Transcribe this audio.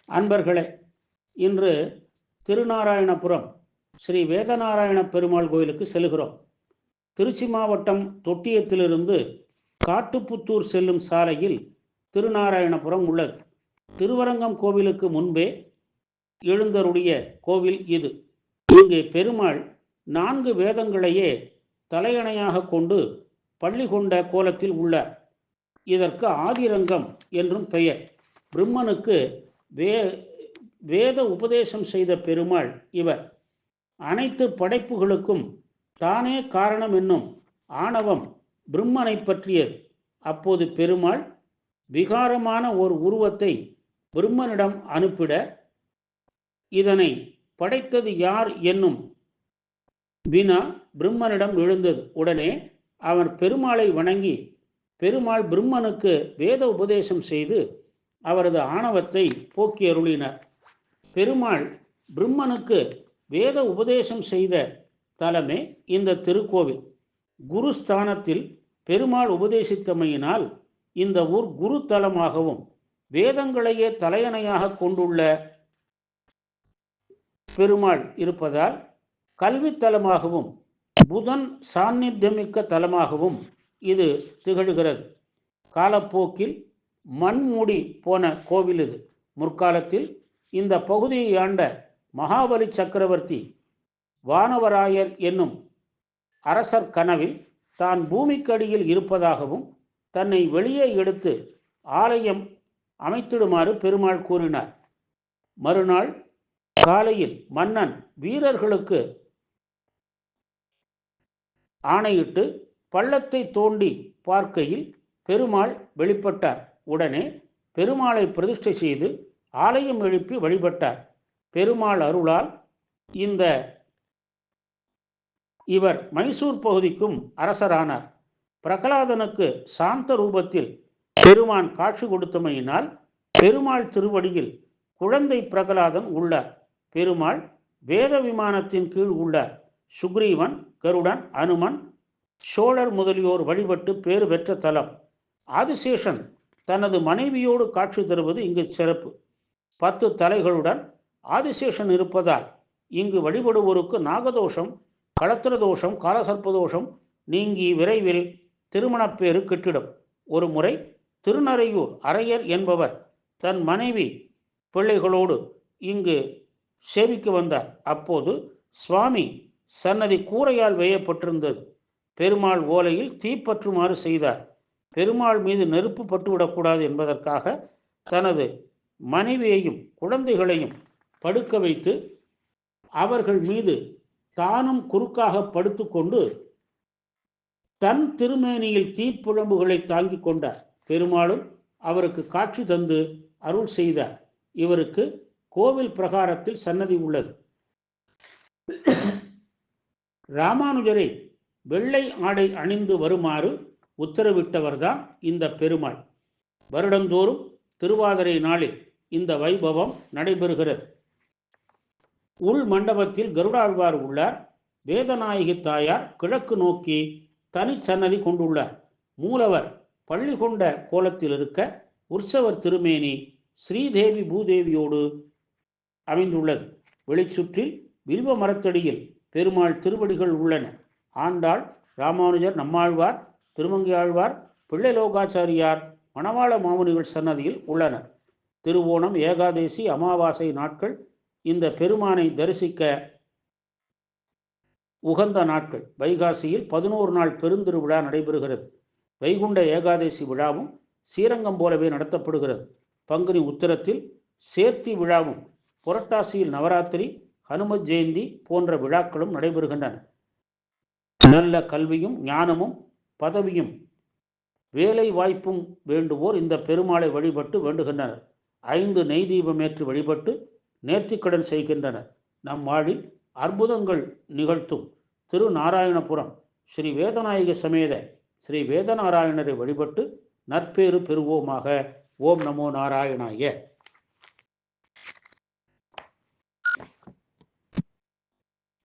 அன்பர்களே, இன்று திருநாராயணபுரம் ஸ்ரீ வேதநாராயண பெருமாள் கோயிலுக்கு செல்கிறோம். திருச்சி மாவட்டம் தொட்டியத்திலிருந்து காட்டுப்புத்தூர் செல்லும் சாலையில் திருநாராயணபுரம் உள்ளது. திருவரங்கம் கோவிலுக்கு முன்பே எழுந்தருடைய கோவில் இது. இங்கே பெருமாள் 4 வேதங்களையே தலையணையாக கொண்டு பள்ளி கொண்ட கோலத்தில் உள்ளார். இதற்கு ஆதிரங்கம் என்றும் பெயர். பிரம்மனுக்கு வேத உபதேசம் செய்த பெருமாள் இவர். அனைத்து படைப்புகளுக்கும் தானே காரணம் என்னும் ஆணவம் பிரம்மனை பற்றியது. அப்போது பெருமாள் விகாரமான ஒரு உருவத்தை பிரம்மனிடம் அனுப்பிட, இதனை படைத்தது யார் என்னும் வினா பிரம்மனிடம் எழுந்தது. உடனே அவன் பெருமாளை வணங்கி பெருமாள் பிரம்மனுக்கு வேத உபதேசம் செய்து அவரது ஆணவத்தை போக்கி அருளினார். பெருமாள் பிரம்மனுக்கு வேத உபதேசம் செய்த தலமே இந்த திருக்கோவில். குருஸ்தானத்தில் பெருமாள் உபதேசித்தமையினால் இந்த ஊர் குரு தலமாகவும், வேதங்களையே தலையணையாக கொண்டுள்ள பெருமாள் இருப்பதால் கல்வித்தலமாகவும் புதன் சாநித்தியமிக்க தலமாகவும் இது திகழ்கிறது. காலப்போக்கில் மண்மூடி போன கோவில் இது. முற்காலத்தில் இந்த பகுதியை ஆண்ட மகாபலி சக்கரவர்த்தி வானவராயர் என்னும் அரசர் கனவில் தான் பூமிக்கடியில் இருப்பதாகவும் தன்னை வெளியே எடுத்து ஆலயம் அமைத்திடுமாறு பெருமாள் கூறினார். மறுநாள் காலையில் மன்னன் வீரர்களுக்கு ஆணையிட்டு பள்ளத்தை தோண்டி பார்க்கையில் பெருமாள் வெளிப்பட்டார். உடனே பெருமாளை பிரதிஷ்டை செய்து ஆலயம் எழுப்பி வழிபட்டார். பெருமாள் அருளால் இவர் மைசூர் பகுதிக்கும் அரசரானார். பிரகலாதனுக்கு சாந்த ரூபத்தில் பெருமான் காட்சி கொடுத்தமையினால் பெருமாள் திருவடியில் குழந்தை பிரகலாதன் உள்ளார். பெருமாள் வேத விமானத்தின் கீழ் உள்ளார். சுக்ரீவன், கருடன், அனுமன், சோழர் முதலியோர் வழிபட்டு பேறு பெற்ற தலம். ஆதிசேஷன் தனது மனைவியோடு காட்சி தருவது இங்கு சிறப்பு. 10 தலைகளுடன் ஆதிசேஷன் இருப்பதால் இங்கு வழிபடுவோருக்கு நாகதோஷம், களத்திர தோஷம், காலசர்ப்பதோஷம் நீங்கி விரைவில் திருமணப்பேறு கிட்டிடும். ஒரு முறை திருநறையூர் அரையர் என்பவர் தன் மனைவி பிள்ளைகளோடு இங்கு சேவிக்க வந்தார். அப்போது சுவாமி சன்னதி கூரையால் வேயப்பட்டிருந்தது. பெருமாள் ஓலையில் தீப்பற்றுமாறு செய்தார். பெருமாள் மீது நெருப்பு பட்டுவிடக்கூடாது என்பதற்காக தனது மனைவியையும் குழந்தைகளையும் படுக்க வைத்து அவர்கள் மீது தானும் குறுக்காக படுத்துக்கொண்டு தன் திருமேனியில் தீப்புழம்புகளை தாங்கிக் கொண்டார். பெருமாளும் அவருக்கு காட்சி தந்து அருள் செய்தார். இவருக்கு கோவில் பிரகாரத்தில் சன்னதி உள்ளது. ராமானுஜரை வெள்ளை ஆடை அணிந்து வருமாறு உத்தரவிட்டவர்தான் இந்த பெருமாள். வருடந்தோறும் திருவாதிரை நாளில் இந்த வைபவம் நடைபெறுகிறது. உள் மண்டபத்தில் கருடாழ்வார் உள்ளார். வேதநாயகி தாயார் கிழக்கு நோக்கி தனி சன்னதி கொண்டுள்ளார். மூலவர் பள்ளி கொண்ட கோலத்தில் இருக்க உற்சவர் திருமேனி ஸ்ரீதேவி பூதேவியோடு அமைந்துள்ளது. வெளிச்சுற்றில் வில்வ மரத்தடியில் பெருமாள் திருவடிகள் உள்ளன. ஆண்டாள், ராமானுஜர், நம்மாழ்வார், திருமங்கையாழ்வார், பிள்ளைலோகாச்சாரியார், மணவாள மாமுனிகள் சன்னதியில் உள்ளனர். திருவோணம், ஏகாதேசி, அமாவாசை நாட்கள் இந்த பெருமானை தரிசிக்க உகந்த நாட்கள். வைகாசியில் 11 நாள் பெருந்திருவிழா நடைபெறுகிறது. வைகுண்ட ஏகாதேசி விழாவும் ஸ்ரீரங்கம் போலவே நடத்தப்படுகிறது. பங்குனி உத்திரத்தில் சேர்த்தி விழாவும், புரட்டாசியில் நவராத்திரி, ஹனுமத் ஜெயந்தி போன்ற விழாக்களும் நடைபெறுகின்றன. நல்ல கல்வியும் ஞானமும் பதவியும் வேலை வாய்ப்பும் வேண்டுவோர் இந்த பெருமாளை வழிபட்டு வேண்டுகின்றனர். 5 நெய் தீபமேற்று வழிபட்டு நேர்த்திக்கடன் செய்கின்றனர். நம் வாழ்வில் அற்புதங்கள் நிகழ்த்தும் திருநாராயணபுரம் ஸ்ரீ வேதநாயக சமேத ஸ்ரீ வேதநாராயணரை வழிபட்டு நற்பேறு பெறுவோமாக. ஓம் நமோ நாராயணாய.